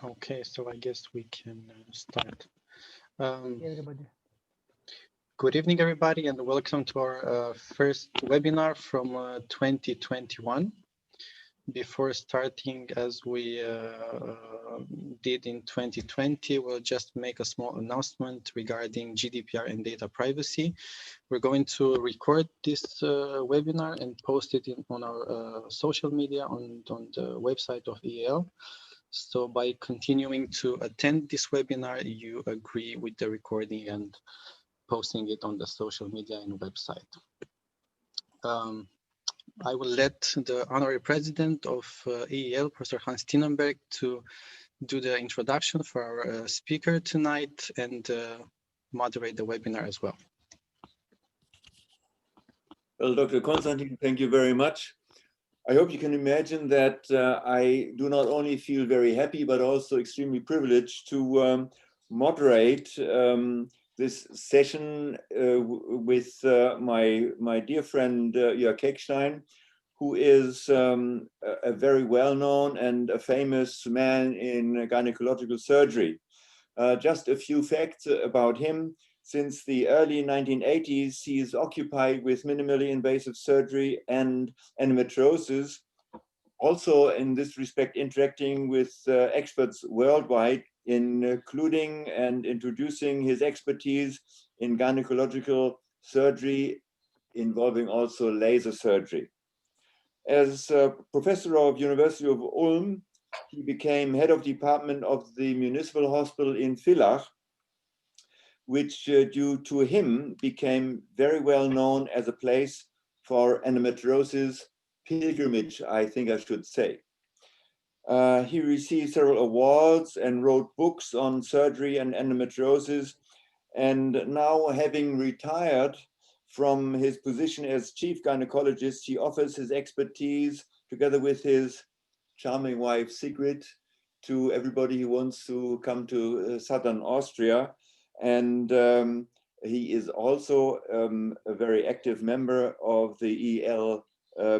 Okay, so I guess we can start. Everybody. Good evening, everybody, and welcome to our first webinar from 2021. Before starting, as we did in 2020, we'll just make a small announcement regarding GDPR and data privacy. We're going to record this webinar and post it on our social media on the website of EEL. So by continuing to attend this webinar, you agree with the recording and posting it on the social media and website. I will let the honorary president of EEL, Professor Hans Tinneberg, to do the introduction for our speaker tonight and moderate the webinar as well. Well, Dr. Konstantin, thank you very much. I hope you can imagine that I do not only feel very happy, but also extremely privileged to moderate this session with my dear friend Jörg Keckstein, who is a very well-known and a famous man in gynecological surgery. Just a few facts about him. Since the early 1980s, he is occupied with minimally invasive surgery and endometriosis. Also, in this respect, interacting with experts worldwide, including and introducing his expertise in gynecological surgery, involving also laser surgery. As a professor of University of Ulm, he became head of department of the municipal hospital in Villach, which due to him became very well known as a place for endometriosis pilgrimage, I think I should say. He received several awards and wrote books on surgery and endometriosis. And now, having retired from his position as chief gynecologist, he offers his expertise together with his charming wife, Sigrid, to everybody who wants to come to southern Austria. And he is also a very active member of the EEL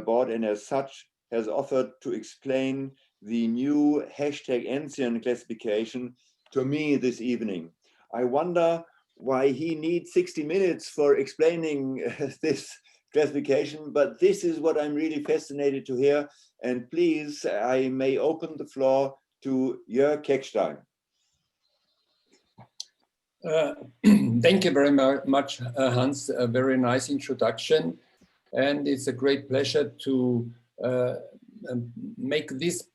board, and as such has offered to explain the new #Ancien classification to me this evening. I wonder why he needs 60 minutes for explaining this classification, but this is what I'm really fascinated to hear. And please, I may open the floor to Jörg Keckstein. Thank you very much, Hans. A very nice introduction. And it's a great pleasure to make this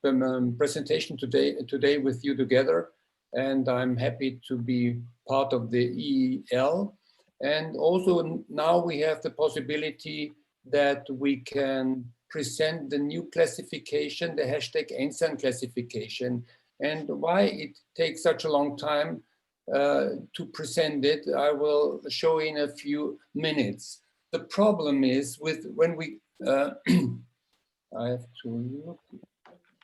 presentation today with you together. And I'm happy to be part of the EEL. And also now we have the possibility that we can present the new classification, the #Ancien classification. And why it takes such a long time to present it, I will show in a few minutes. The problem is with when we, I have to look,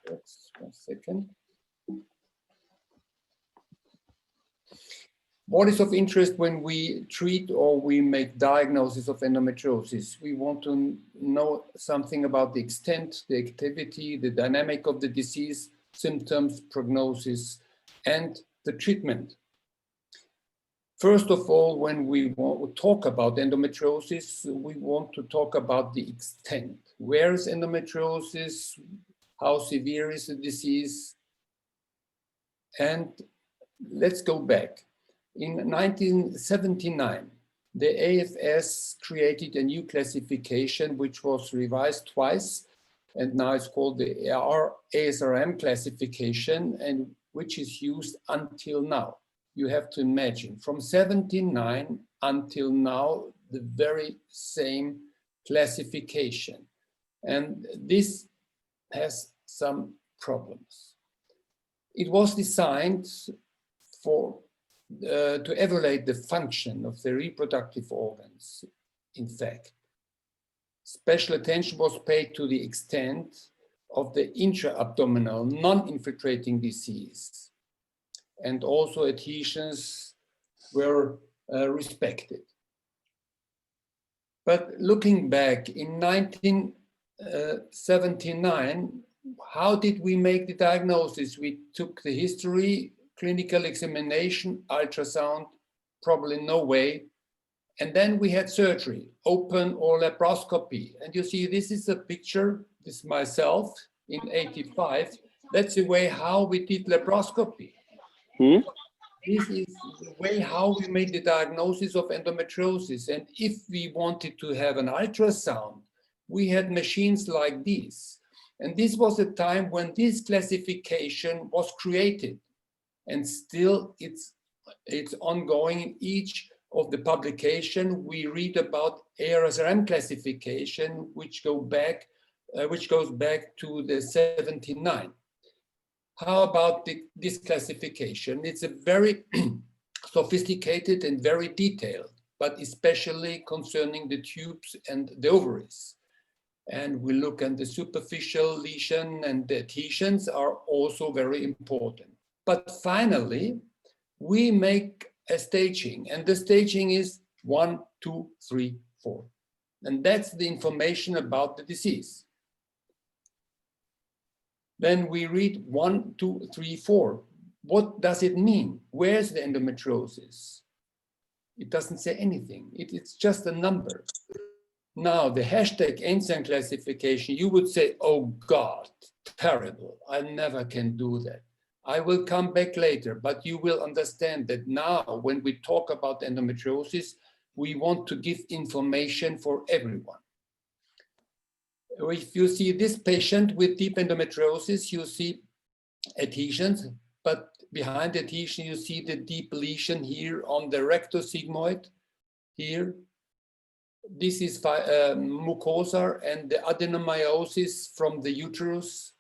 that's 1 second. What is of interest when we treat or we make diagnosis of endometriosis? We want to know something about the extent, the activity, the dynamic of the disease, symptoms, prognosis, and the treatment. First of all, when we talk about endometriosis, we want to talk about the extent. Where is endometriosis? How severe is the disease? And let's go back. In 1979, the AFS created a new classification which was revised twice, and now it's called the rASRM classification, and which is used until now. You have to imagine, from 79 until now, the very same classification. And this has some problems. It was designed to evaluate the function of the reproductive organs, in fact. Special attention was paid to the extent of the intra-abdominal non-infiltrating disease, and also adhesions were respected. But looking back, in 1979, how did we make the diagnosis? We took the history, clinical examination, ultrasound, probably no way. And then we had surgery, open or laparoscopy. And you see, this is a picture, this is myself in '85. That's the way how we did laparoscopy. This is the way how we made the diagnosis of endometriosis. And if we wanted to have an ultrasound, we had machines like these. And this was a time when this classification was created. And still it's ongoing. In each of the publication, we read about rASRM classification, which goes back to the '79. How about this classification? It's a very sophisticated and very detailed, but especially concerning the tubes and the ovaries. And we look at the superficial lesion, and the adhesions are also very important. But finally, we make a staging, and the staging is 1, 2, 3, 4. And that's the information about the disease. Then we read 1, 2, 3, 4. What does it mean? Where's the endometriosis? It doesn't say anything. It's just a number. Now, the hashtag enzyme classification, you would say, oh God, terrible. I never can do that. I will come back later, but you will understand that now when we talk about endometriosis, we want to give information for everyone. If you see this patient with deep endometriosis, you see adhesions, but behind the adhesion, you see the deep lesion here on the rectosigmoid here. This is mucosa and the adenomyosis from the uterus.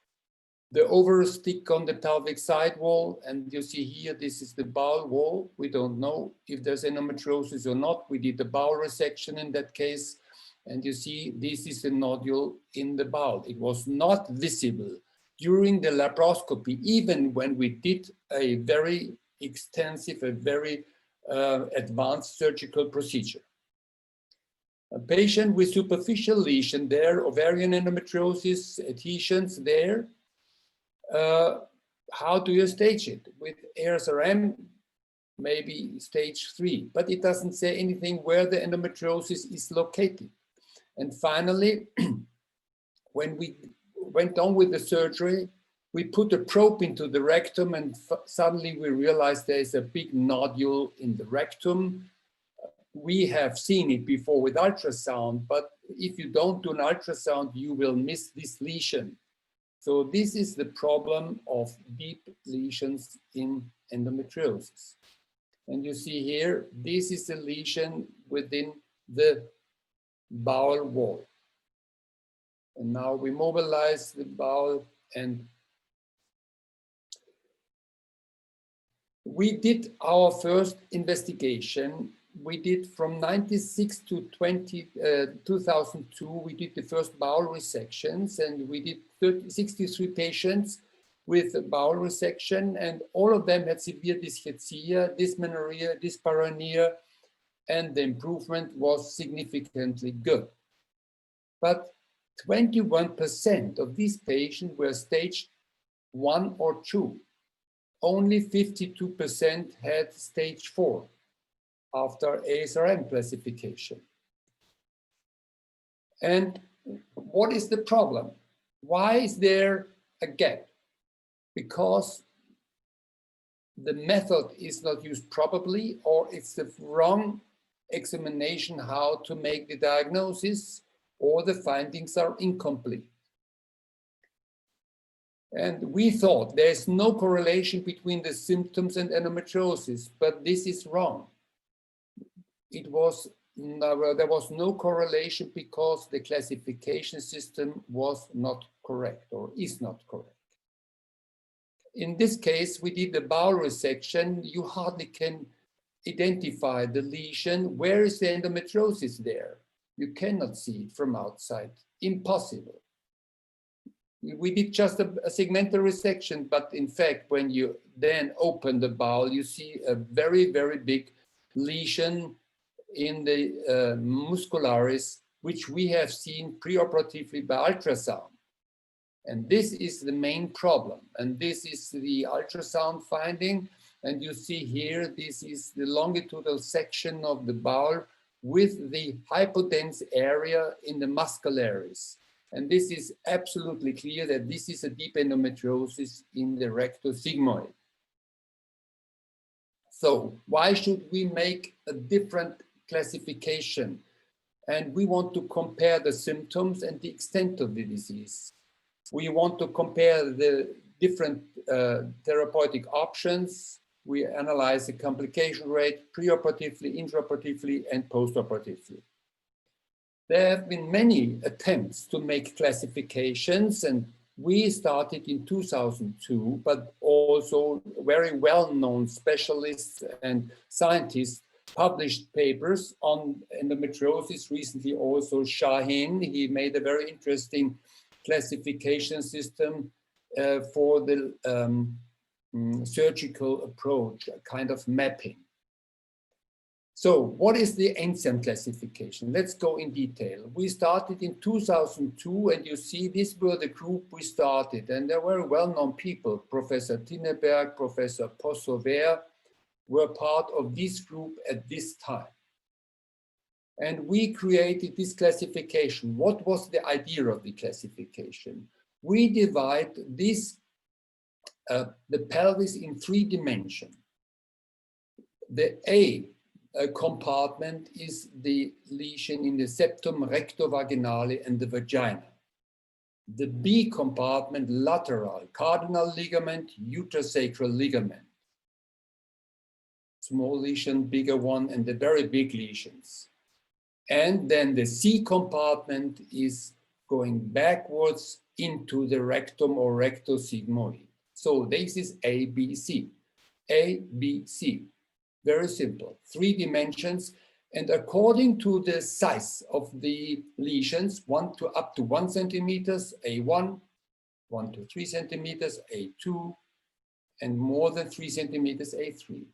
The ovaries stick on the pelvic side wall, and you see here, this is the bowel wall. We don't know if there's endometriosis or not. We did the bowel resection in that case, and you see this is a nodule in the bowel. It was not visible during the laparoscopy, even when we did a very extensive, a very advanced surgical procedure. A patient with superficial lesion there, ovarian endometriosis, adhesions there. How do you stage it? With rASRM, maybe stage 3, but it doesn't say anything where the endometriosis is located. And finally, when we went on with the surgery, we put a probe into the rectum, and suddenly we realized there is a big nodule in the rectum. We have seen it before with ultrasound, but if you don't do an ultrasound, you will miss this lesion. So this is the problem of deep lesions in endometriosis. And you see here, this is a lesion within the bowel wall. And now we mobilize the bowel, and we did our first investigation. We did from 96 to 2002, we did the first bowel resections, and we did 63 patients with a bowel resection, and all of them had severe dyschezia, dysmenorrhea, dyspareunia, and the improvement was significantly good. But 21% of these patients were stage 1 or 2. Only 52% had stage 4 after rASRM classification. And what is the problem? Why is there a gap? Because the method is not used properly, or it's the wrong examination how to make the diagnosis, or the findings are incomplete. And we thought there's no correlation between the symptoms and endometriosis, but this is wrong. There was no correlation because the classification system was not correct, or is not correct. In this case, we did the bowel resection. You hardly can identify the lesion. Where is the endometriosis there? You cannot see it from outside. Impossible. We did just a segmental resection, but in fact, when you then open the bowel, you see a very, very big lesion in the muscularis, which we have seen preoperatively by ultrasound. And this is the main problem. And this is the ultrasound finding. And you see here, this is the longitudinal section of the bowel with the hypodense area in the muscularis. And this is absolutely clear that this is a deep endometriosis in the rectosigmoid. So why should we make a different classification? And we want to compare the symptoms and the extent of the disease. We want to compare the different therapeutic options. We analyze the complication rate preoperatively, intraoperatively, and postoperatively. There have been many attempts to make classifications, and we started in 2002, but also very well-known specialists and scientists published papers on endometriosis. Recently also Shahin, he made a very interesting classification system for the surgical approach, a kind of mapping. So what is the ancient classification? Let's go in detail. We started in 2002, and you see this were the group we started, and there were well-known people. Professor Tinneberg, Professor Possover were part of this group at this time. And we created this classification. What was the idea of the classification? We divide this, the pelvis in 3 dimensions. The A compartment is the lesion in the septum rectovaginale and the vagina. The B compartment, lateral, cardinal ligament, uterosacral ligament. Small lesion, bigger one, and the very big lesions. And then the C compartment is going backwards into the rectum or rectosigmoid. So this is A, B, C. A, B, C. Very simple, 3 dimensions. And according to the size of the lesions, up to 1 centimeters, A1, 1 to 3 centimeters, A2, and more than 3 centimeters, A3.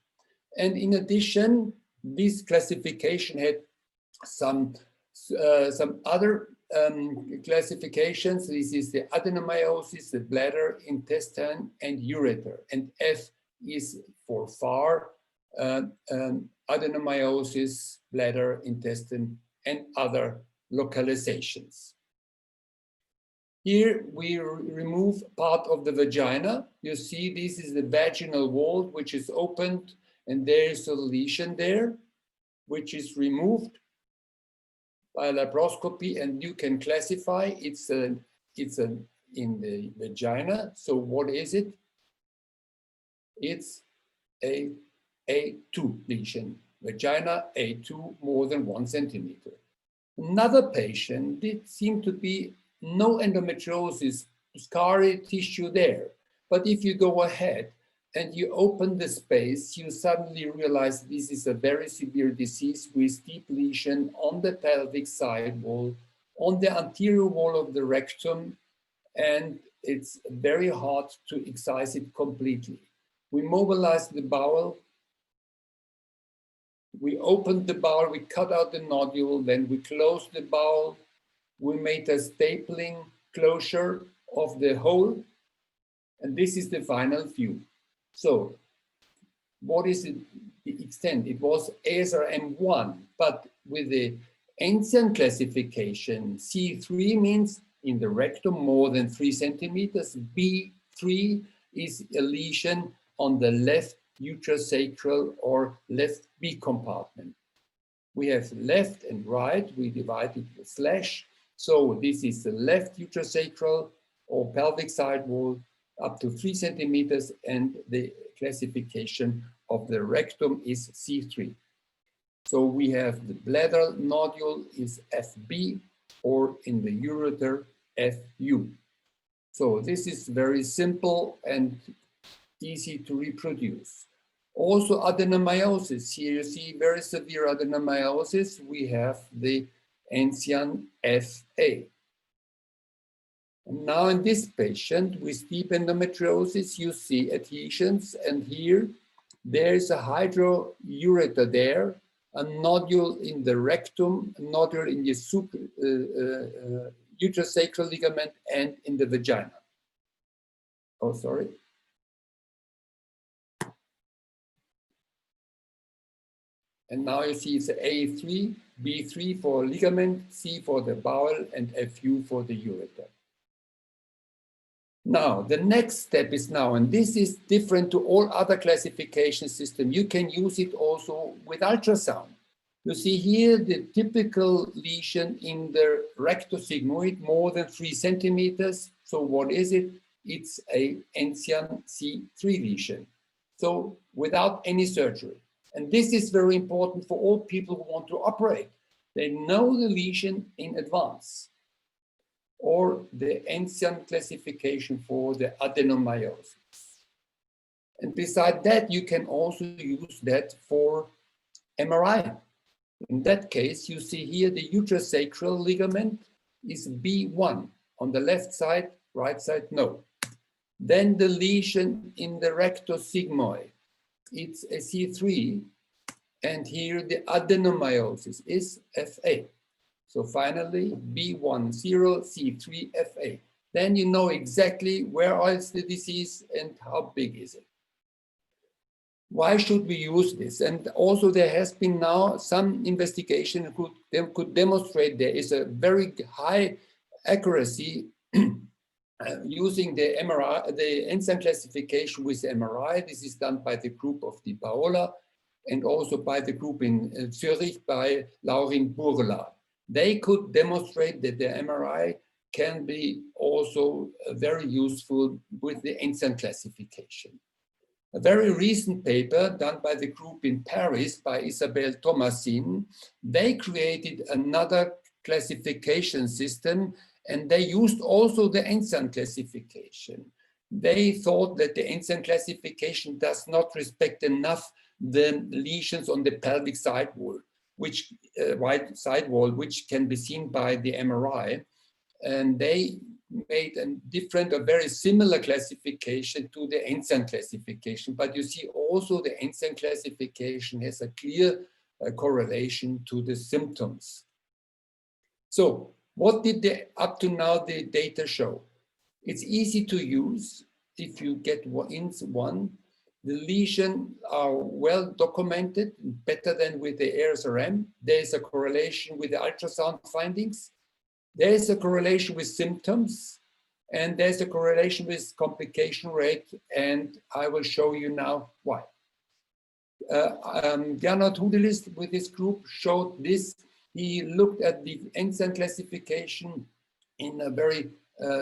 And in addition, this classification had some other classifications. This is the adenomyosis, the bladder, intestine, and ureter. And F is for far, adenomyosis, bladder, intestine, and other localizations. Here we remove part of the vagina. You see this is the vaginal wall which is opened, and there is a lesion there which is removed by laparoscopy, and you can classify it's in the vagina. So what is it? It's a A2 lesion, vagina A2, more than 1 centimeter. Another patient did seem to be no endometriosis, scarring tissue there. But if you go ahead and you open the space, you suddenly realize this is a very severe disease with deep lesion on the pelvic side wall, on the anterior wall of the rectum, and it's very hard to excise it completely. We mobilize the bowel, we opened the bowel, we cut out the nodule, then we closed the bowel, we made a stapling closure of the hole, and this is the final view. So what is the extent? It was rASRM 1, but with the ancient classification, C3 means in the rectum more than 3 centimeters, B3 is a lesion on the left uterosacral or left B compartment. We have left and right, we divide it with slash. So this is the left uterosacral or pelvic side wall up to 3 centimeters, and the classification of the rectum is C3. So we have the bladder nodule is FB, or in the ureter, FU. So this is very simple and easy to reproduce. Also adenomyosis, here you see very severe adenomyosis, we have the ancient FA. And now in this patient with deep endometriosis, you see adhesions, and here there is a hydroureter there, a nodule in the rectum, a nodule in the uterosacral ligament and in the vagina. Oh, sorry. And now you see it's A3, B3 for ligament, C for the bowel, and FU for the ureter. Now, the next step is now, and this is different to all other classification systems. You can use it also with ultrasound. You see here the typical lesion in the rectosigmoid, more than 3 centimeters. So what is it? It's a Enzian C3 lesion. So without any surgery. And this is very important for all people who want to operate. They know the lesion in advance, or the Enzian classification for the adenomyosis. And beside that, you can also use that for MRI. In that case, you see here the uterosacral ligament is B1 on the left side, right side, no. Then the lesion in the rectosigmoid, it's a C3, and here the adenomyosis is FA. So finally, B10, C3, FA. Then you know exactly where is the disease and how big is it. Why should we use this? And also there has been now some investigation who could demonstrate there is a very high accuracy using the MRI, the Enzian classification with MRI. This is done by the group of Di Paola and also by the group in Zurich by Laurin Burla. They could demonstrate that the MRI can be also very useful with the Enzian classification. A very recent paper done by the group in Paris by Isabelle Thomasin, they created another classification system, and they used also the Enzian classification. They thought that the Enzian classification does not respect enough the lesions on the pelvic side wall, which which can be seen by the MRI. And they made a very similar classification to the Enzian classification. But you see also the Enzian classification has a clear correlation to the symptoms. So what did up to now the data show? It's easy to use if you get one. The lesions are well documented, better than with the rASRM. There's a correlation with the ultrasound findings. There is a correlation with symptoms, and there's a correlation with complication rate, and I will show you now why. Gernot Hudelist with his group showed this. He looked at the Enzian classification in a very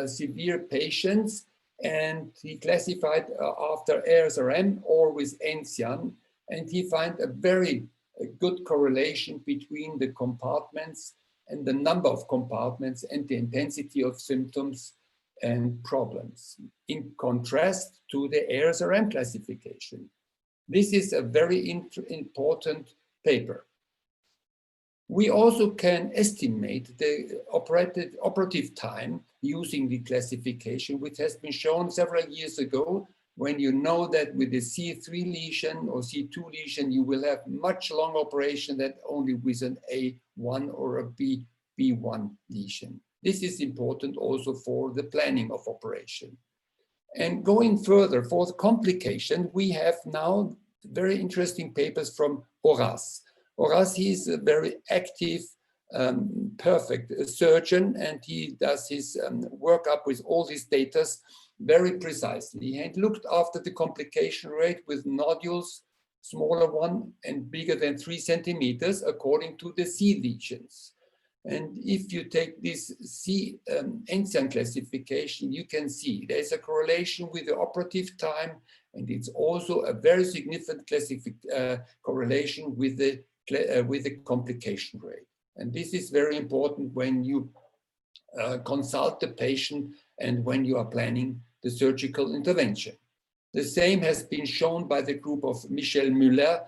severe patients, and he classified after rASRM or with Enzian, and he found a very good correlation between the compartments and the number of compartments and the intensity of symptoms and problems, in contrast to the rASRM classification. This is a very important paper. We also can estimate the operative time using the classification, which has been shown several years ago, when you know that with the C3 lesion or C2 lesion, you will have much longer operation than only with an A1 or a B1 lesion. This is important also for the planning of operation. And going further, for the complication, we have now very interesting papers from Horace. Horace, he's a very active, perfect surgeon, and he does his workup with all these data very precisely, and looked after the complication rate with nodules, smaller one and bigger than 3 centimeters, according to the C lesions. And if you take this C Enzian classification, you can see there's a correlation with the operative time, and it's also a very significant correlation with the complication rate. And this is very important when you consult the patient and when you are planning the surgical intervention. The same has been shown by the group of Michel Müller,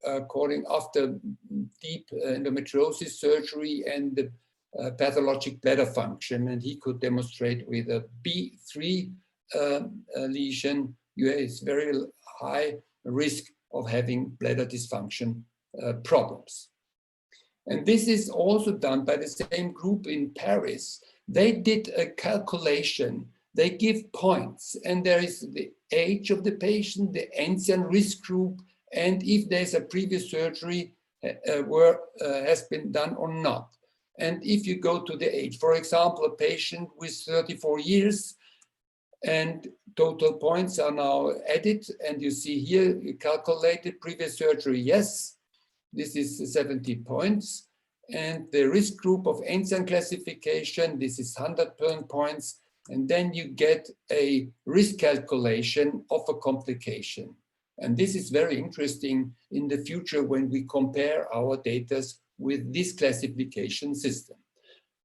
according after deep endometriosis surgery and the pathologic bladder function, and he could demonstrate with a B3 lesion, is very high risk of having bladder dysfunction problems. And this is also done by the same group in Paris. They did a calculation They give points, and there is the age of the patient, the ancient risk group, and if there's a previous surgery has been done or not. And if you go to the age, for example, a patient with 34 years, and total points are now added, and you see here, you calculated previous surgery, yes, this is 70 points. And the risk group of ancient classification, this is 100 points. And then you get a risk calculation of a complication. And this is very interesting in the future when we compare our data with this classification system.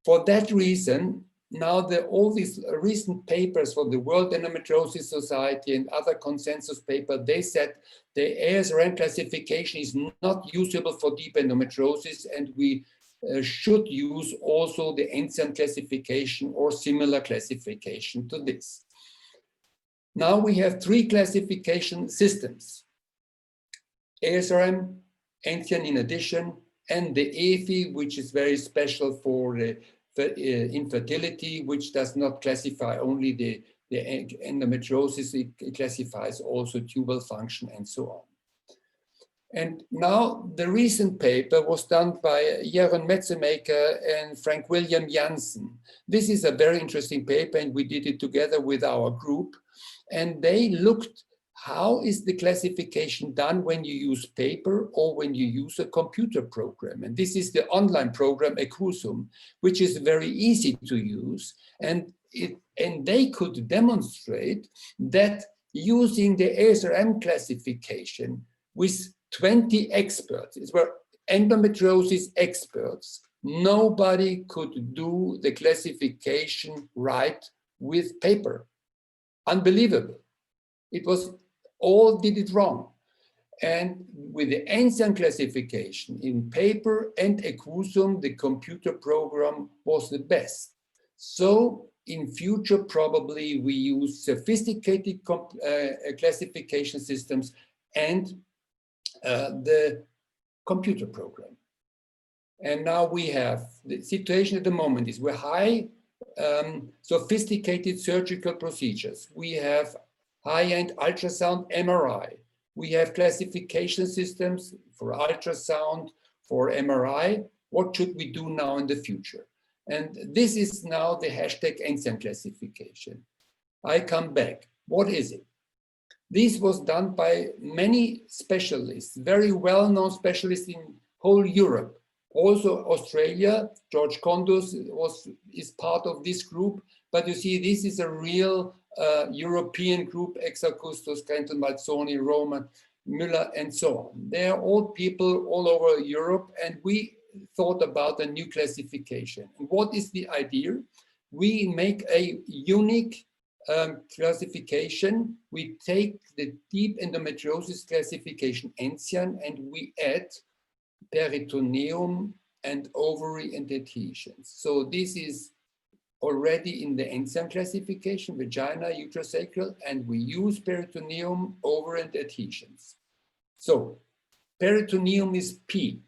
For that reason, now all these recent papers from the World Endometriosis Society and other consensus papers, they said the rASRM classification is not usable for deep endometriosis, and we should use also the ancient classification or similar classification to this. Now we have 3 classification systems: rASRM, ancient in addition, and the EFI, which is very special for the infertility, which does not classify only the endometriosis, it classifies also tubal function and so on. And now the recent paper was done by Jeroen Metzemaker and Frank William Janssen. This is a very interesting paper, and we did it together with our group. And they looked how is the classification done when you use paper or when you use a computer program. And this is the online program Ecusum, which is very easy to use. And they could demonstrate that using the rASRM classification with 20 experts, it were endometriosis experts, nobody could do the classification right with paper. Unbelievable. It was all did it wrong. And with the ancient classification in paper and Ecusum, the computer program was the best. So in future, probably we use sophisticated classification systems and the computer program. And now we have the situation at the moment is we're high sophisticated surgical procedures. We have high-end ultrasound MRI. We have classification systems for ultrasound, for MRI. What should we do now in the future? And this is now the hashtag ancient classification. I come back. What is it? This was done by many specialists, very well-known specialists in whole Europe. Also Australia, George Kondos is part of this group. But you see, this is a real European group, Exacustos, Grenton, Malzoni, Roman, Müller, and so on. They are all people all over Europe, and we thought about a new classification. And what is the idea? We make a unique classification. We take the deep endometriosis classification ancient, and we add peritoneum and ovary and adhesions. So this is already in the ancient classification, vagina, uterosacral, and we use peritoneum, ovary and adhesions. So peritoneum is P.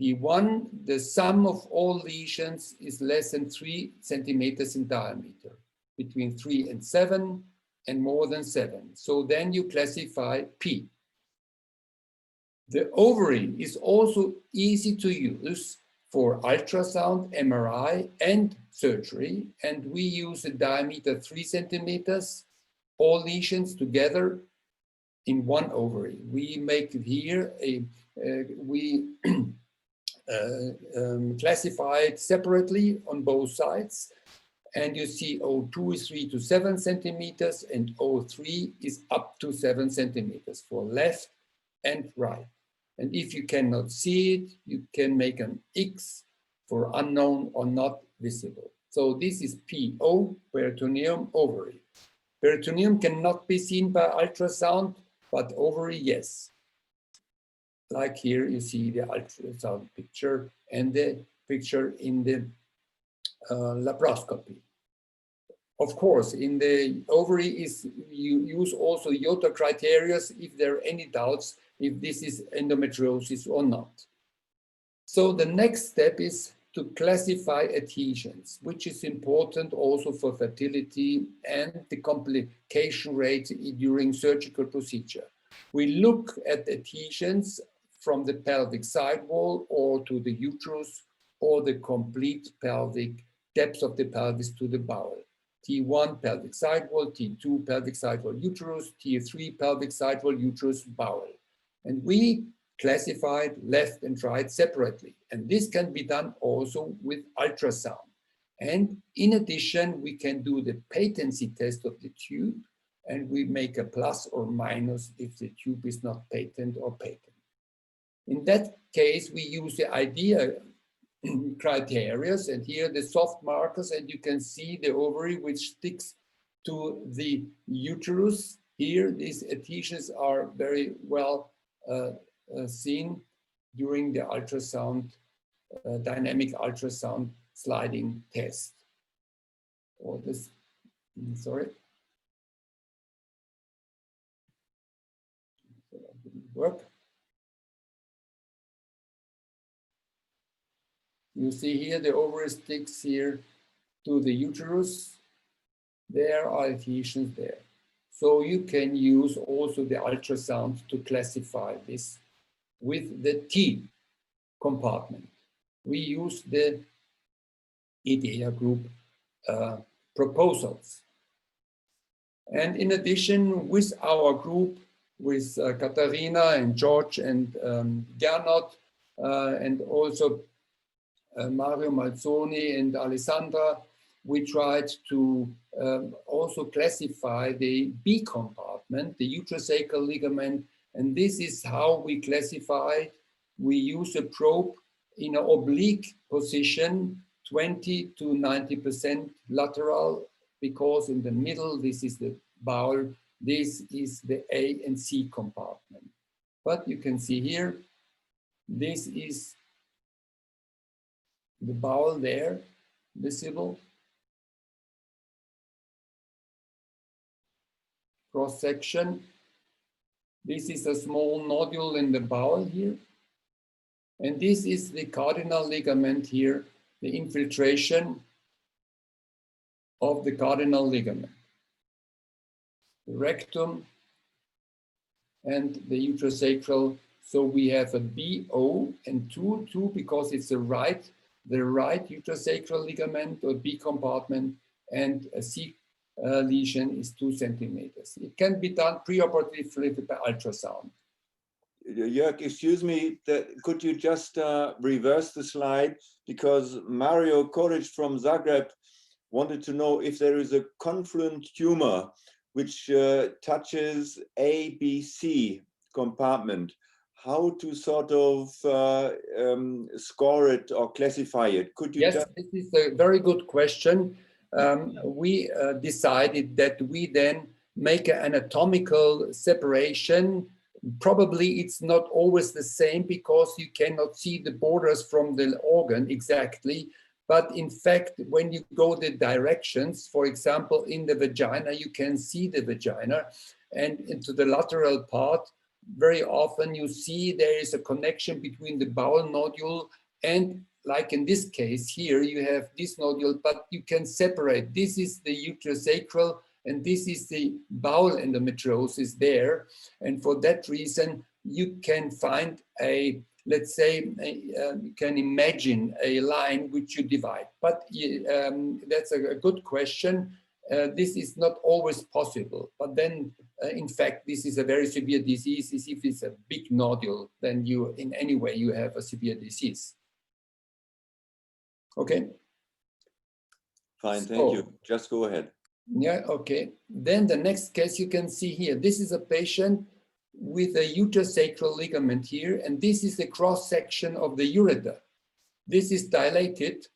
P1, the sum of all lesions is less than 3 centimeters in diameter, between 3 and 7 and more than 7. So then you classify P. The ovary is also easy to use for ultrasound, MRI, and surgery, and we use a diameter 3 centimeters, all lesions together in one ovary. We make here classify it separately on both sides, and you see O2 is 3 to 7 centimeters, and O3 is up to 7 centimeters for left and right. And if you cannot see it, you can make an X for unknown or not visible. So this is PO, peritoneum, ovary. Peritoneum cannot be seen by ultrasound, but ovary, yes. Like here, you see the ultrasound picture and the picture in the laparoscopy. Of course, in the ovary you use also Yotta criteria if there are any doubts if this is endometriosis or not. So the next step is to classify adhesions, which is important also for fertility and the complication rate during surgical procedure. We look at adhesions from the pelvic side wall or to the uterus or the complete pelvic depth of the pelvis to the bowel. T1 pelvic side wall, T2 pelvic side wall uterus, T3 pelvic side wall uterus bowel. And we classified left and right separately. And this can be done also with ultrasound. And in addition, we can do the patency test of the tube, and we make a plus or minus if the tube is not patent or patent. In that case, we use the idea criteria, and here the soft markers, and you can see the ovary which sticks to the uterus. Here, these adhesions are very well seen during the ultrasound, dynamic ultrasound sliding test. Or this, sorry. That didn't work. You see here the ovary sticks here to the uterus. There are adhesions there. So you can use also the ultrasound to classify this with the T compartment. We use the EEL group proposals. And in addition, with our group, with Katharina and George and Gernot, and also Mario Malzoni and Alessandra, we tried to also classify the B compartment, the uterosacral ligament, and this is how we classify. We use a probe in an oblique position, 20 to 90% lateral, because in the middle, this is the bowel, this is the A and C compartment. But you can see here, this is the bowel there, visible. Cross section. This is a small nodule in the bowel here. And this is the cardinal ligament here, the infiltration of the cardinal ligament. The rectum and the uterosacral. So we have a BO and 2 because it's the right uterosacral ligament or B compartment, and a C lesion is 2 centimeters. It can be done preoperatively by ultrasound. Jörg, excuse me, could you just reverse the slide? Because Mario Koric from Zagreb wanted to know if there is a confluent tumor which touches A, B, C compartment, how to sort of score it or classify it. Could you? Yes, this is a very good question. We decided that we then make an anatomical separation. Probably it's not always the same because you cannot see the borders from the organ exactly. But in fact, when you go the directions, for example, in the vagina, you can see the vagina, and into the lateral part, very often you see there is a connection between the bowel nodule and, like in this case here, you have this nodule, but you can separate. This is the uterosacral and this is the bowel endometriosis there. And for that reason, you can find a, let's say, you can imagine a line which you divide. But that's a good question. This is not always possible. But then, in fact, this is a very severe disease. If it's a big nodule, then you, in any way, you have a severe disease. Okay. Fine, thank you. Just go ahead. Yeah, okay. Then the next case you can see here. This is a patient with a uterosacral ligament here, and this is the cross section of the ureter. This is dilated.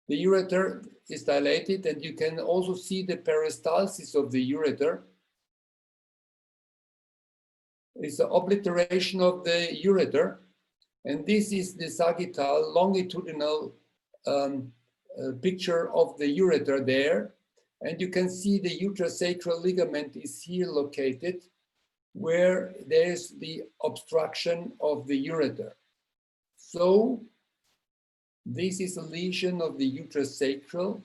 The ureter is dilated, and you can also see the peristalsis of the ureter. It's an obliteration of the ureter, and this is the sagittal longitudinal picture of the ureter there. And you can see the uterosacral ligament is here located, where there's the obstruction of the ureter. So This is a lesion of the uterus sacral.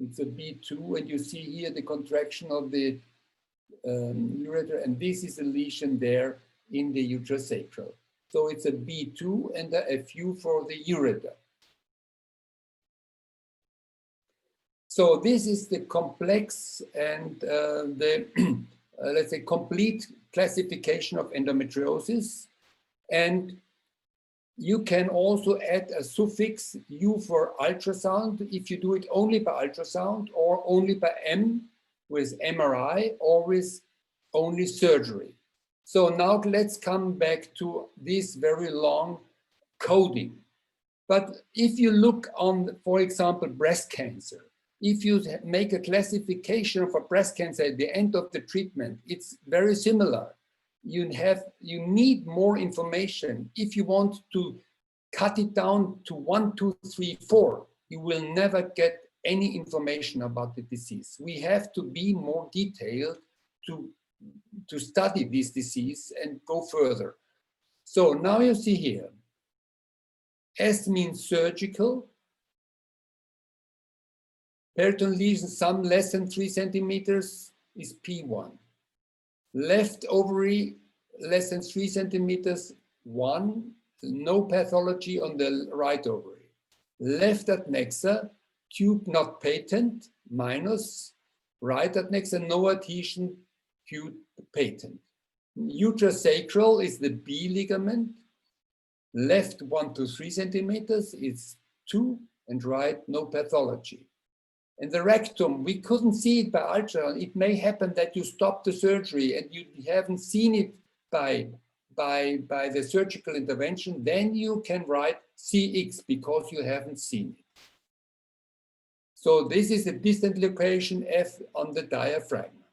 It's a B2, and you see here the contraction of the ureter, and this is a lesion there in the uterus sacral. So it's a B2 and a FU for the ureter. So this is the complex and the, let's say, complete classification of endometriosis. And you can also add a suffix U for ultrasound if you do it only by ultrasound or only by M with MRI or with only surgery. So now let's come back to this very long coding. But if you look on, for example, breast cancer, if you make a classification of a breast cancer at the end of the treatment, it's very similar. You need more information. If you want to cut it down to 1, 2, 3, 4, you will never get any information about the disease. We have to be more detailed to study this disease and go further. So now you see here, S means surgical, peritoneal lesion, some less than 3 centimeters is P1. Left ovary, less than 3 centimeters, 1, no pathology on the right ovary. Left adnexa, tube not patent, minus. Right adnexa, no adhesion, tube patent. Uterus sacral is the B ligament. Left 1 to 3 centimeters is 2, and right no pathology. And the rectum, we couldn't see it by ultrasound. It may happen that you stop the surgery and you haven't seen it by the surgical intervention. Then you can write CX because you haven't seen it. So this is a distant location F on the diaphragm.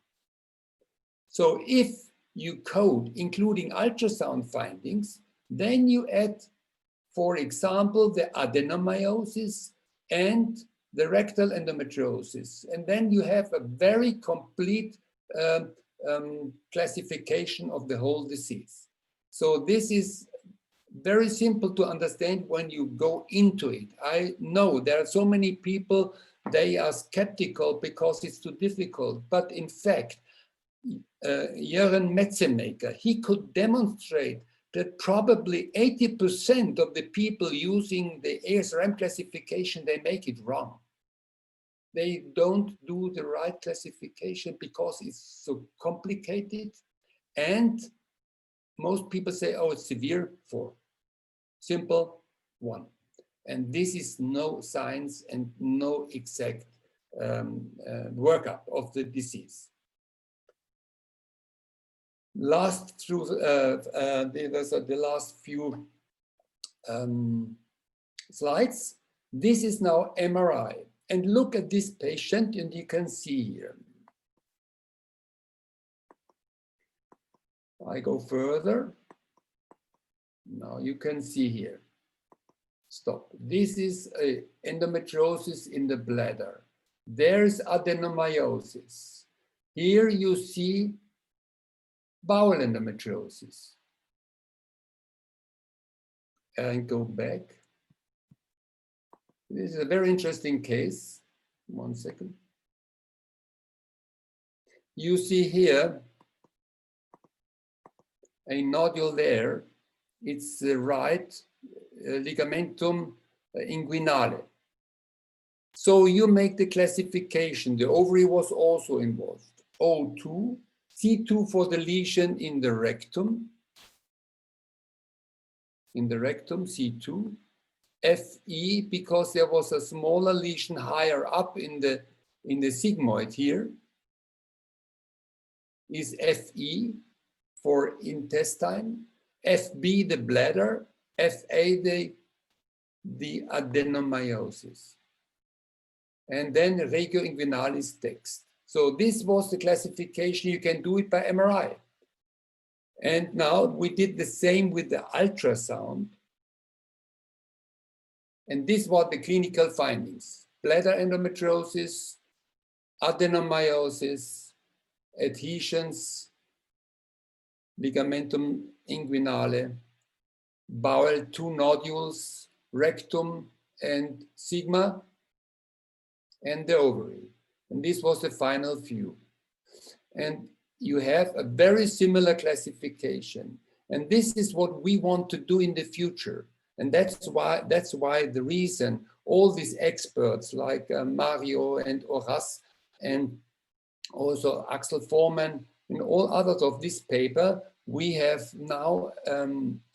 So if you code including ultrasound findings, then you add, for example, the adenomyosis and the rectal endometriosis. And then you have a very complete classification of the whole disease. So this is very simple to understand when you go into it. I know there are so many people, they are skeptical because it's too difficult. But in fact, Jörn Metzemaker, he could demonstrate that probably 80% of the people using the rASRM classification, they make it wrong. They don't do the right classification because it's so complicated. And most people say, oh, it's severe 4, simple 1. And this is no science and no exact workup of the disease. Last through the last few slides. This is now MRI, and look at this patient, and you can see here. I go further. Now you can see here. Stop. This is a endometriosis in the bladder. There's adenomyosis. Here you see bowel endometriosis. And go back. This is a very interesting case. 1 second. You see here a nodule there. It's the right ligamentum inguinale. So you make the classification. The ovary was also involved. O2. C2 for the lesion in the rectum. In the rectum, C2. FE because there was a smaller lesion higher up in the sigmoid here. Is FE for intestine. FB the bladder. FA the adenomyosis. And then regio inguinalis text. So this was the classification. You can do it by MRI. And now we did the same with the ultrasound. And these were the clinical findings. Bladder endometriosis, adenomyosis, adhesions, ligamentum inguinale, bowel 2 nodules, rectum and sigma and the ovary. And this was the final view. And you have a very similar classification. And this is what we want to do in the future. And that's why the reason all these experts like Mario and Horace and also Axel Foreman and all others of this paper, we have now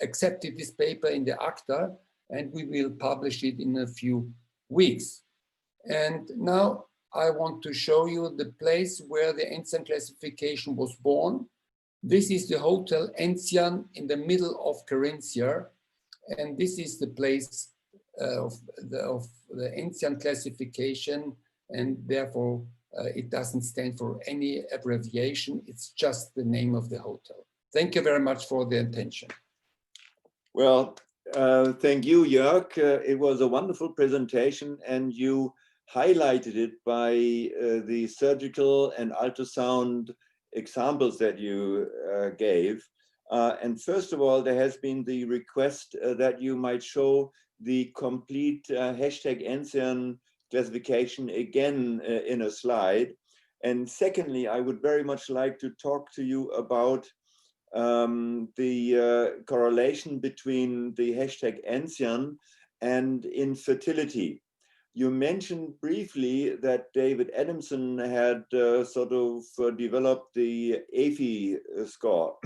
accepted this paper in the ACTA, and we will publish it in a few weeks. And now I want to show you the place where the Enzian classification was born. This is the Hotel Enzian in the middle of Carinthia, and this is the place of the Enzian classification, and therefore it doesn't stand for any abbreviation. It's just the name of the hotel. Thank you very much for the attention. Well, thank you, Jörg. It was a wonderful presentation, and you highlighted it by the surgical and ultrasound examples that you gave. And first of all, there has been the request that you might show the complete #Enzian classification again in a slide. And secondly, I would very much like to talk to you about the correlation between the #Enzian and infertility. You mentioned briefly that David Adamson had sort of developed the AFI score.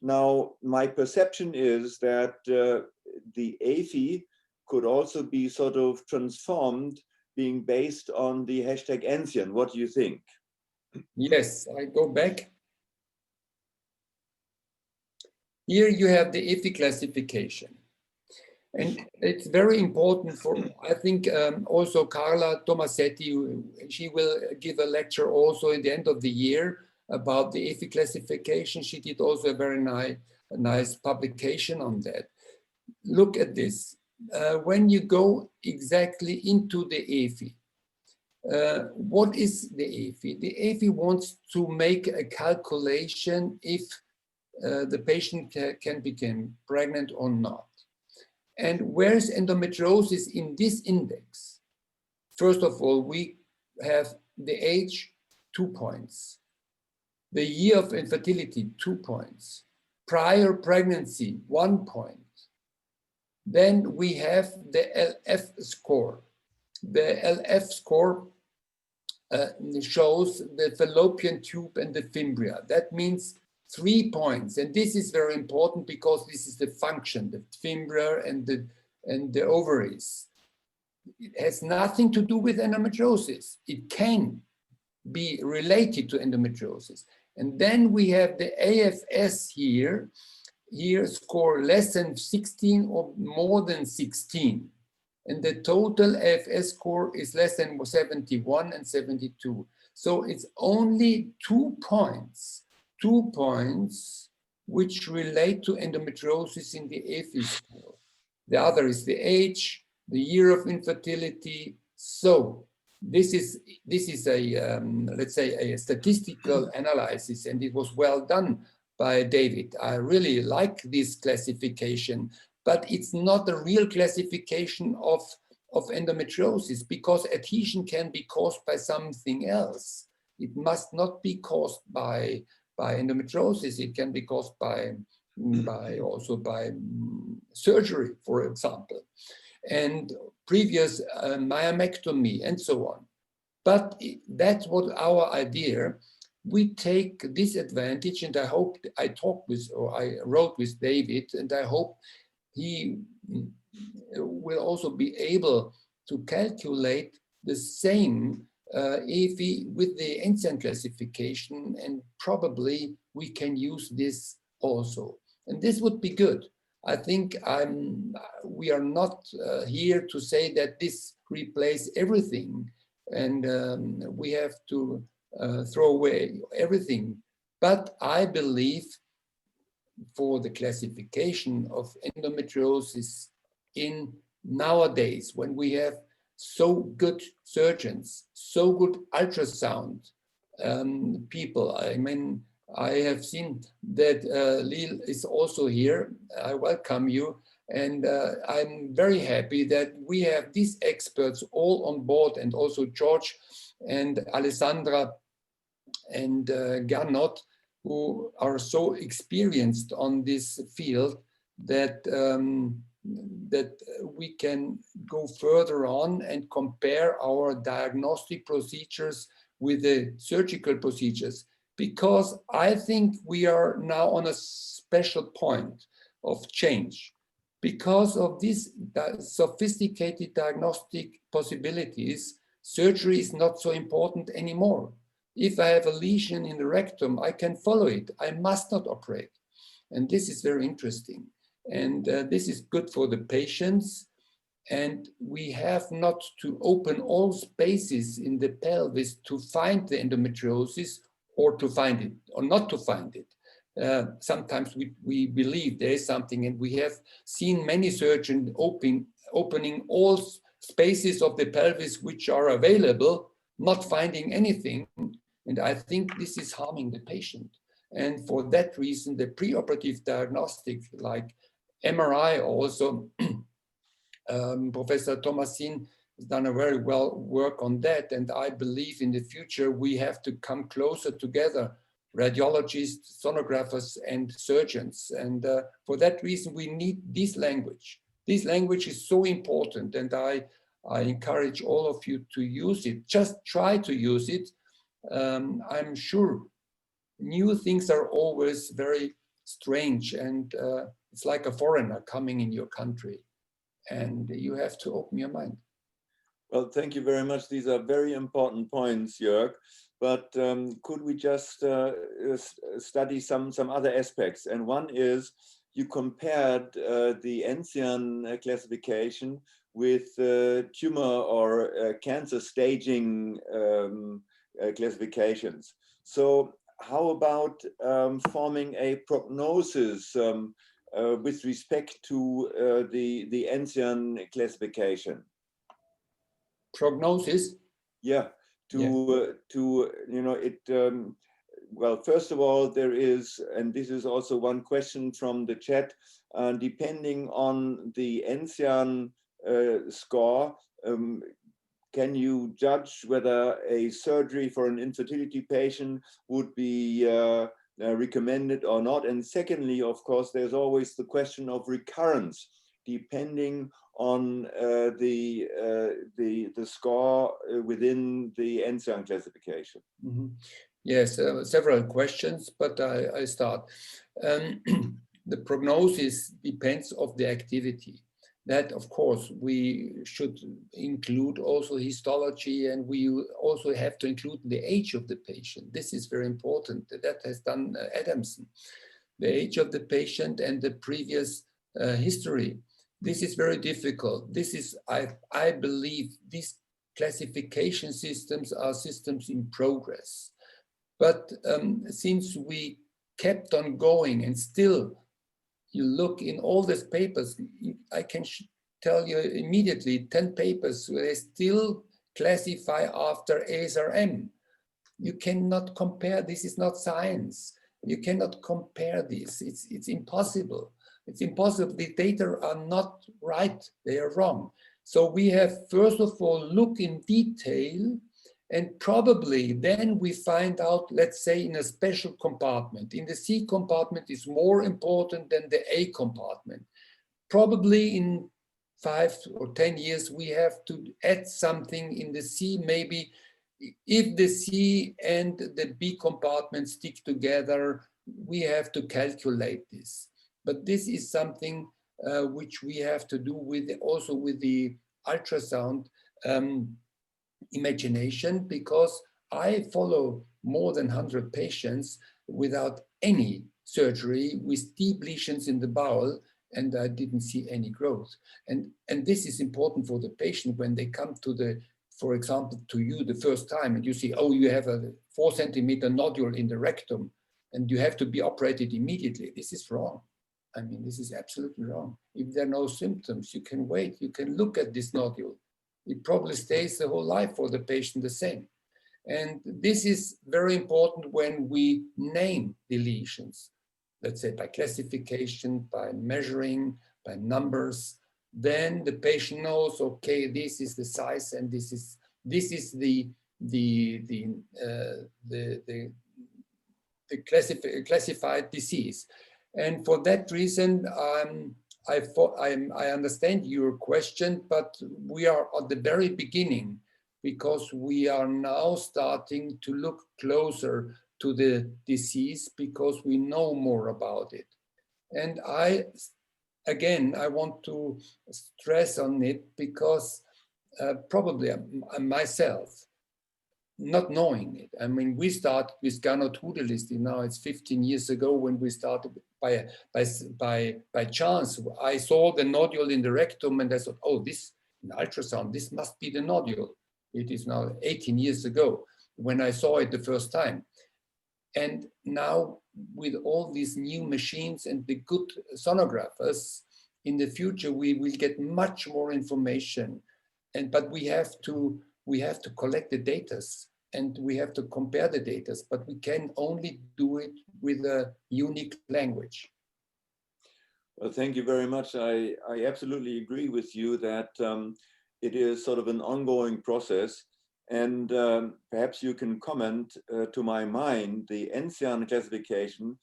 Now, my perception is that the AFI could also be sort of transformed, being based on the #Enzian. What do you think? Yes, I go back. Here you have the AFI classification. And it's very important for, I think, also Carla Tomasetti, she will give a lecture also at the end of the year about the AFI classification. She did also a very nice publication on that. Look at this. When you go exactly into the AFI, what is the AFI? The AFI wants to make a calculation if the patient can become pregnant or not. And where is endometriosis in this index? First of all, we have the age, 2 points. The year of infertility, 2 points. Prior pregnancy, 1 point. Then we have the LF score. The LF score shows the fallopian tube and the fimbria. That means 3 points, and this is very important because this is the function, the fimbria and the ovaries. It has nothing to do with endometriosis. It can be related to endometriosis. And then we have the AFS here. Here score less than 16 or more than 16. And the total AFS score is less than 71 and 72. So it's only 2 points. 2 points which relate to endometriosis in the AFI score. The other is the age, the year of infertility. So this is a let's say a statistical analysis, and it was well done by David. I really like this classification, but it's not a real classification of endometriosis, because adhesion can be caused by something else. It must not be caused by endometriosis. It can be caused by surgery, for example, and previous myomectomy and so on. But that's what our idea. We take this advantage, and I hope I wrote with David, and I hope he will also be able to calculate the same AFI with the Enzian classification, and probably we can use this also. And this would be good. I think we are not here to say that this replaces everything, and we have to throw away everything. But I believe for the classification of endometriosis in nowadays, when we have so good surgeons, so good ultrasound people. I mean, I have seen that Lil is also here. I welcome you. And I'm very happy that we have these experts all on board, and also George and Alessandra and Gernot, who are so experienced on this field that that we can go further on and compare our diagnostic procedures with the surgical procedures, because I think we are now on a special point of change. Because of these sophisticated diagnostic possibilities, surgery is not so important anymore. If I have a lesion in the rectum, I can follow it. I must not operate. And this is very interesting. And this is good for the patients. And we have not to open all spaces in the pelvis to find the endometriosis, or to find it or not to find it. Sometimes we believe there is something, and we have seen many surgeons opening all spaces of the pelvis which are available, not finding anything. And I think this is harming the patient. And for that reason, the preoperative diagnostic like MRI also, Professor Thomasin has done a very well work on that. And I believe in the future, we have to come closer together, radiologists, sonographers, and surgeons. And for that reason, we need this language. This language is so important, and I encourage all of you to use it. Just try to use it. I'm sure new things are always very strange, and it's like a foreigner coming in your country, and you have to open your mind. Well, thank you very much. These are very important points, Jörg. But could we just study some other aspects? And one is, you compared the Enzian classification with tumor or cancer staging classifications. So how about forming a prognosis with respect to the Enzian classification? Prognosis? Yeah, well, first of all, there is, and this is also one question from the chat, depending on the Enzian score, can you judge whether a surgery for an infertility patient would be recommended or not? And secondly, of course, there's always the question of recurrence, depending on the score within the Enzian classification. Mm-hmm. Yes, several questions, but I start. The prognosis depends on the activity. That, of course, we should include also histology, and we also have to include the age of the patient. This is very important. That has done Adamson. The age of the patient and the previous history. This is very difficult. This is, I believe, these classification systems are systems in progress. But since we kept on going, and still you look in all these papers, I can tell you immediately 10 papers where they still classify after rASRM. You cannot compare. This is not science. You cannot compare this. It's impossible. It's impossible. The data are not right. They are wrong. So we have, first of all, look in detail, and probably then we find out, let's say, in a special compartment. In the C compartment is more important than the A compartment. Probably in 5 or 10 years, we have to add something in the C. Maybe if the C and the B compartment stick together, we have to calculate this. But this is something which we have to do with also with the ultrasound imagination, because I follow more than 100 patients without any surgery with deep lesions in the bowel, and I didn't see any growth. And this is important for the patient when they come to the, for example, to you the first time, and you see, oh, you have a 4 centimeter nodule in the rectum, and you have to be operated immediately. This is wrong. I mean, this is absolutely wrong. If there are no symptoms, you can wait. You can look at this nodule. It probably stays the whole life for the patient the same. And this is very important when we name the lesions, let's say by classification, by measuring, by numbers. Then the patient knows, okay, this is the size and this is the classified disease. And for that reason, I understand your question, but we are at the very beginning, because we are now starting to look closer to the disease because we know more about it. And I want to stress on it because probably myself, not knowing it. I mean, we started with Gernot Hudelist, now it's 15 years ago when we started by chance. I saw the nodule in the rectum and I thought, oh, this in ultrasound, this must be the nodule. It is now 18 years ago when I saw it the first time. And now with all these new machines and the good sonographers, in the future, we will get much more information. But we have to collect the data and we have to compare the data, but we can only do it with a unique language. Well, thank you very much. I absolutely agree with you that it is sort of an ongoing process. And perhaps you can comment, to my mind, the ENSIAN classification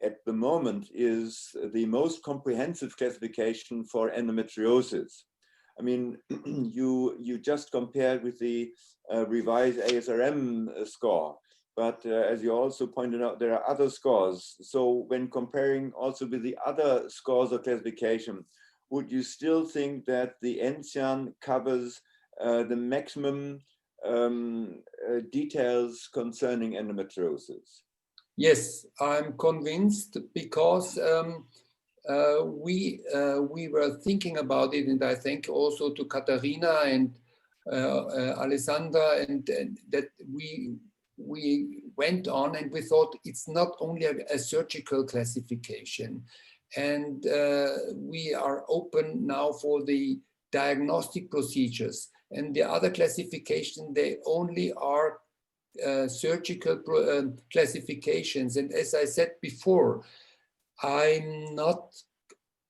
at the moment is the most comprehensive classification for endometriosis. I mean, you just compared with the revised rASRM score, but as you also pointed out, there are other scores. So when comparing also with the other scores of classification, would you still think that the ENSIAN covers the maximum details concerning endometriosis? Yes, I'm convinced because we were thinking about it, and I think also to Katharina and Alessandra, and that we went on and we thought it's not only a surgical classification, and we are open now for the diagnostic procedures, and the other classification, they only are surgical classifications. And as I said before, I'm not,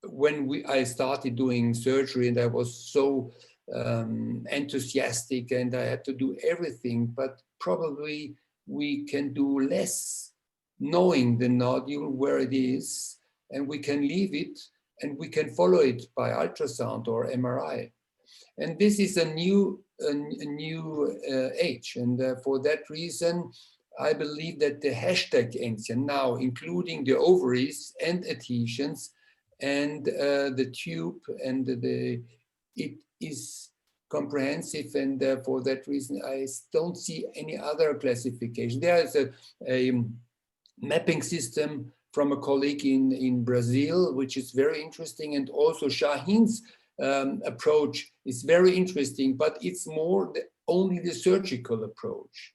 when I started doing surgery and I was so enthusiastic and I had to do everything, but probably we can do less knowing the nodule where it is, and we can leave it and we can follow it by ultrasound or MRI. And this is a new age, and for that reason, I believe that the hashtag ENSIAN now, including the ovaries and adhesions and the tube, and it is comprehensive, and for that reason, I don't see any other classification. There is a mapping system from a colleague in Brazil, which is very interesting, and also Shahin's approach is very interesting, but it's more only the surgical approach.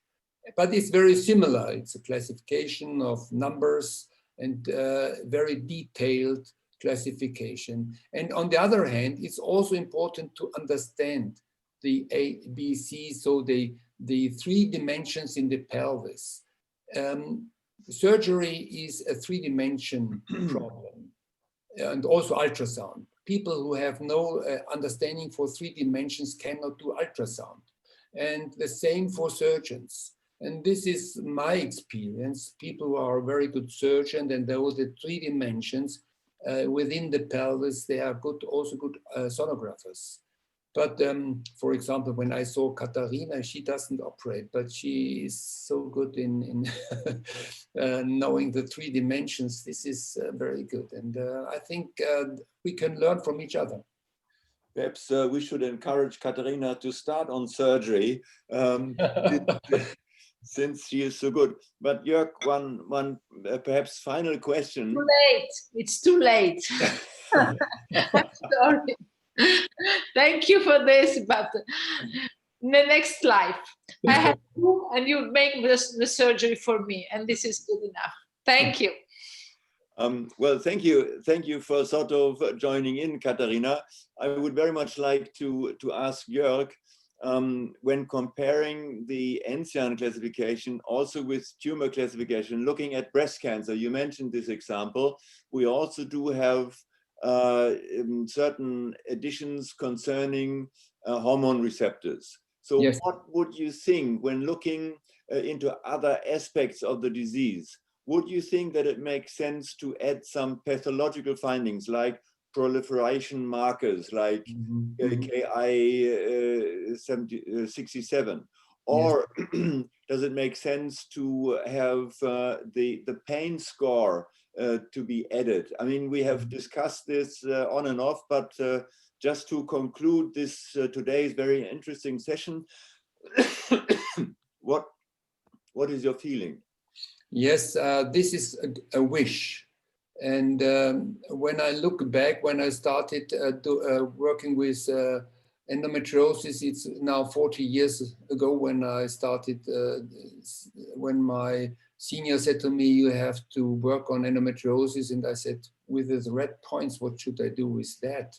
But it's very similar. It's a classification of numbers and very detailed classification. And on the other hand, it's also important to understand the A, B, C, so the 3 dimensions in the pelvis. Surgery is a 3-dimension problem, and also ultrasound. People who have no understanding for 3 dimensions cannot do ultrasound. And the same for surgeons. And this is my experience. People who are very good surgeons and those the 3 dimensions within the pelvis, they are good, also good sonographers. But for example, when I saw Katharina, she doesn't operate, but she is so good in knowing the 3 dimensions. This is very good. And I think we can learn from each other. Perhaps we should encourage Katharina to start on surgery since she is so good. But Jörg, one perhaps final question. Too late. It's too late. Sorry. Thank you for this, but in the next life, I have you and you make the surgery for me, and this is good enough. Thank you. Well, thank you for sort of joining in, Katharina. I would very much like to ask Jörg, when comparing the ENSIAN classification also with tumor classification, looking at breast cancer, you mentioned this example. We also do have certain additions concerning hormone receptors. So Yes. what would you think when looking into other aspects of the disease? Would you think that it makes sense to add some pathological findings like proliferation markers like KI67? Or does it make sense to have the pain score to be added? I mean, we have discussed this on and off, but just to conclude this today's very interesting session, what is your feeling? Yes, this is a wish. And when I look back, when I started working with endometriosis, it's now 40 years ago when I started, when my senior said to me, you have to work on endometriosis. And I said, with the red points, what should I do with that?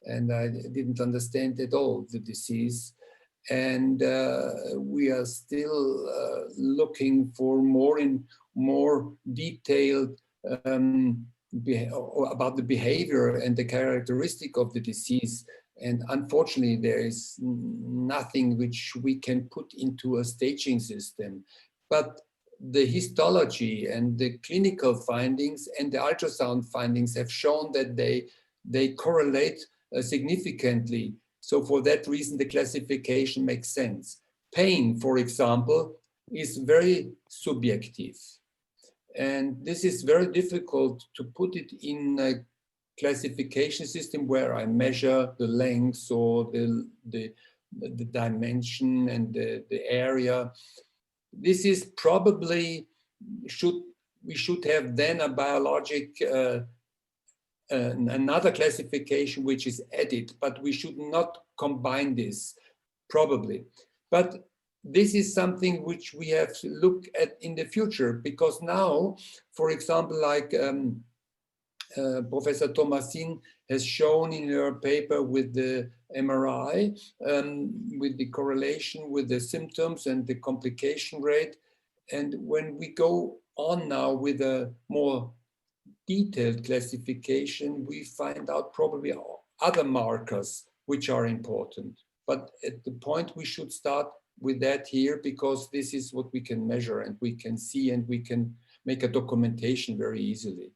And I didn't understand at all the disease. And we are still looking for more detailed about the behavior and the characteristic of the disease. And unfortunately, there is nothing which we can put into a staging system. But the histology and the clinical findings and the ultrasound findings have shown that they correlate significantly. So for that reason, the classification makes sense. Pain, for example, is very subjective. And this is very difficult to put it in a classification system where I measure the length or the dimension and the area. This is probably, we should have then a biologic another classification which is added, but we should not combine this, probably. But this is something which we have to look at in the future, because now, for example, like Professor Thomasin has shown in her paper with the MRI, with the correlation with the symptoms and the complication rate. And when we go on now with a more detailed classification, we find out probably other markers which are important. But at the point we should start with that here, because this is what we can measure and we can see and we can make a documentation very easily.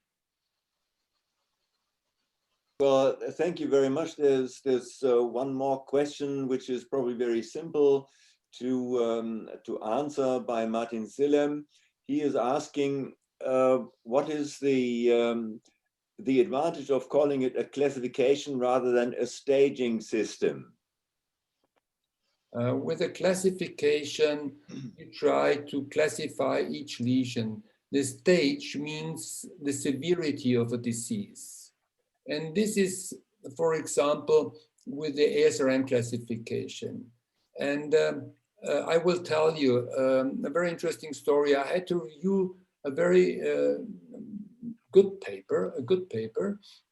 Well, thank you very much. There's one more question, which is probably very simple to answer, by Martin Sillem. He is asking, what is the advantage of calling it a classification rather than a staging system? With a classification, you try to classify each lesion. The stage means the severity of a disease. And this is, for example, with the rASRM classification. And I will tell you a very interesting story. I had to review a very good paper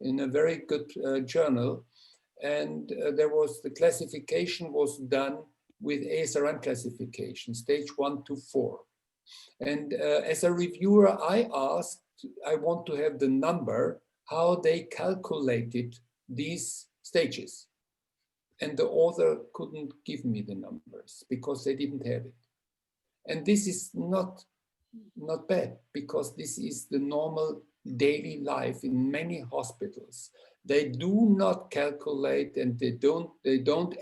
in a very good journal. And the classification was done with rASRM classification, stage 1 to 4. And as a reviewer, I want to have the number, how they calculated these stages. And the author couldn't give me the numbers because they didn't have it. And this is not bad, because this is the normal daily life in many hospitals. They do not calculate and they don't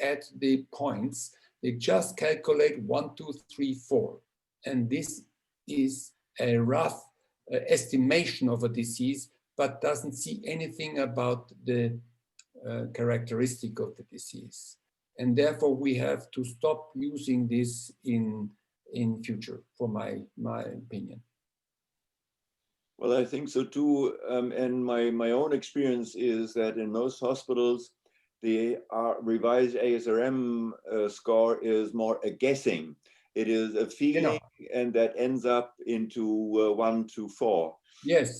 add the points. They just calculate 1, 2, 3, 4. And this is a rough estimation of a disease, but doesn't see anything about the characteristic of the disease. And therefore we have to stop using this in future, for my opinion. Well, I think so too. And my own experience is that in most hospitals, the revised rASRM score is more a guessing. It is a feeling, and that ends up into 1 to 4. Yes,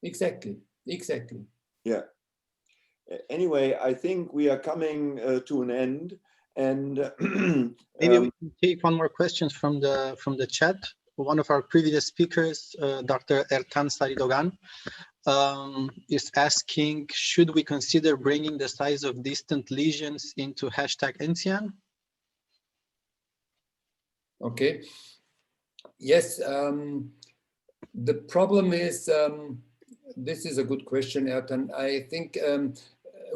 exactly. Yeah. Anyway, I think we are coming to an end, and maybe we can take one more question from the chat. One of our previous speakers, Dr. Ertan Saridogan, is asking, should we consider bringing the size of distant lesions into #NCIAN? Okay. Yes. The problem is, this is a good question, Ertan. I think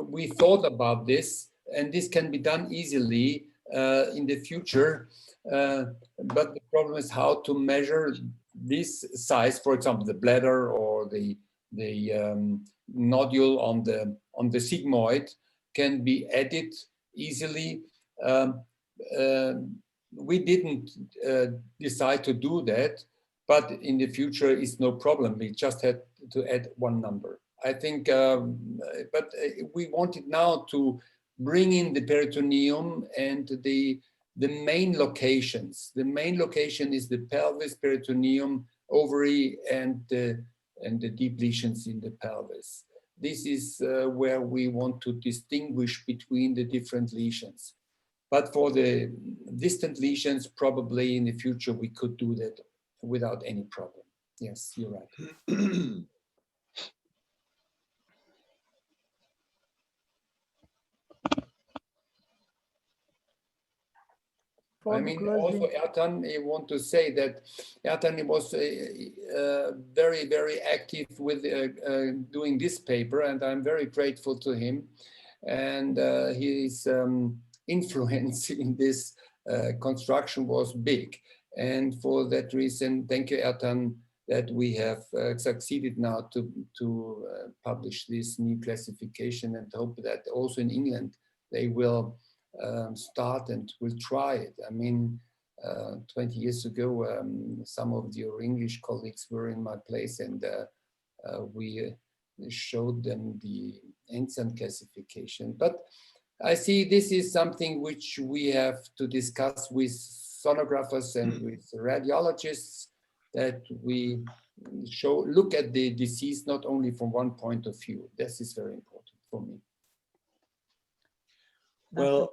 we thought about this, and this can be done easily in the future. But the problem is how to measure this size, for example, the bladder or the nodule on the sigmoid can be added easily. We didn't decide to do that, but in the future it's no problem. We just had to add one number. I think, but we wanted now to bring in the peritoneum and the main locations. The main location is the pelvis, peritoneum, ovary, and the deep lesions in the pelvis. This is where we want to distinguish between the different lesions. But for the distant lesions, probably in the future, we could do that without any problem. Yes, you're right. I mean, also Ertan, I want to say that Ertan was very, very active with doing this paper, and I'm very grateful to him. And his influence in this construction was big. And for that reason, thank you, Ertan, that we have succeeded now to publish this new classification, and hope that also in England they will start and will try it. I mean, 20 years ago, some of your English colleagues were in my place, and we showed them the NCIAN classification. But I see this is something which we have to discuss with sonographers and with radiologists, that we look at the disease not only from one point of view. This is very important for me. Well,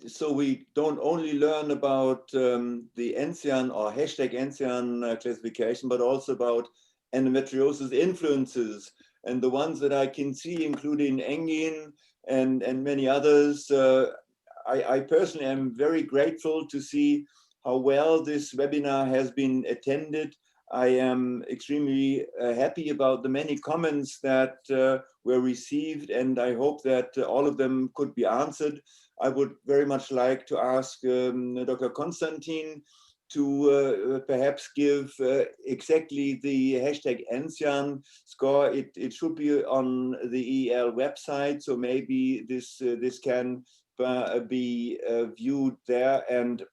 so we don't only learn about the NCIAN or #NCIAN classification, but also about endometriosis influences. And the ones that I can see, including Engin and many others, I personally am very grateful to see how well this webinar has been attended. I am extremely happy about the many comments that were received, and I hope that all of them could be answered. I would very much like to ask Dr. Konstantin to perhaps give exactly the #NCIAN score. It should be on the EEL website, so maybe this can be viewed there. And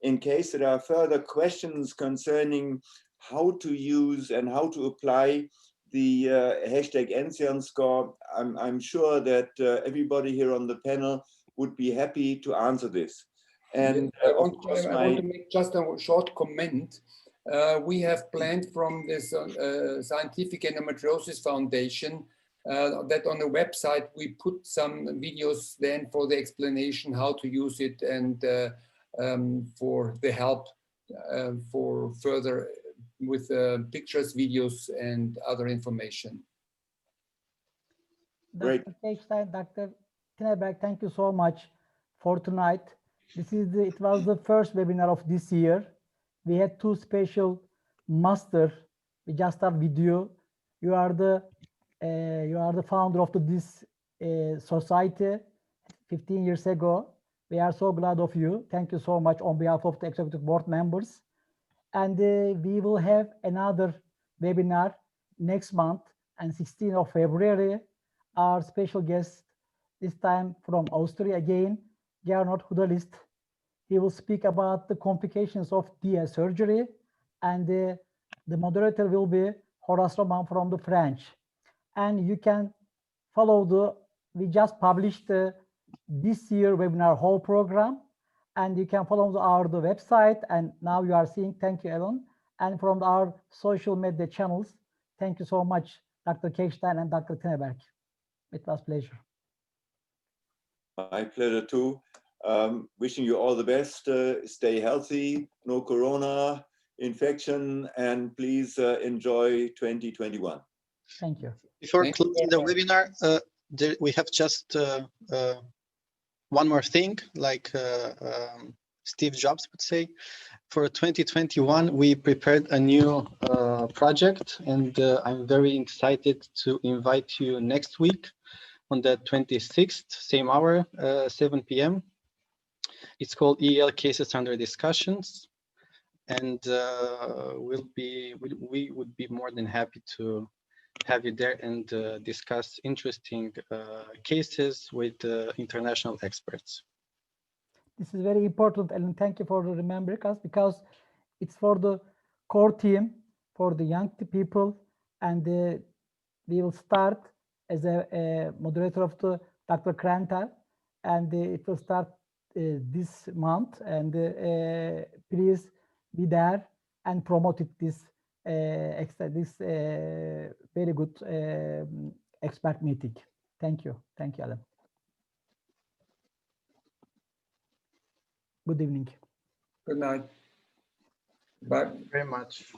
in case there are further questions concerning how to use and how to apply the #NCIAN score, I'm sure that everybody here on the panel would be happy to answer this. And I want to make just a short comment. We have planned from this Scientific Endometriosis Foundation that on the website we put some videos then for the explanation how to use it, and for the help for further with pictures, videos, and other information. Great. Dr. Kechstein, Dr. Tinneberg, thank you so much for tonight. It was the first webinar of this year. We had two special master. We just start video. You are the founder of this society 15 years ago. We are so glad of you. Thank you so much on behalf of the executive board members. And we will have another webinar next month, and 16th of February. Our special guest, this time from Austria again, Gernot Hudelist. He will speak about the complications of DL surgery, and the moderator will be rASRM from the French. And you can follow we just published this year webinar whole program, and you can follow our website, and now you are seeing, thank you, Ellen, and from our social media channels. Thank you so much, Dr. Kechstein and Dr. Tinneberg. It was a pleasure. My pleasure too. Wishing you all the best. Stay healthy, no corona infection, and please enjoy 2021. Thank you. Before Thank you closing very the much. webinar, we have just one more thing, like Steve Jobs would say. For 2021, we prepared a new project, and I'm very excited to invite you next week on the 26th, same hour, 7 p.m. It's called EEL Cases Under Discussions, and we would be more than happy to have you there and discuss interesting cases with international experts. This is very important, and thank you for remembering us, because it's for the core team, for the young people, and we will start as a moderator of the Dr. Krantal, and it will start this month, and please be there and promote it, this very good expert meeting. Thank you, Alan. Good evening. Good night. Bye. Very much.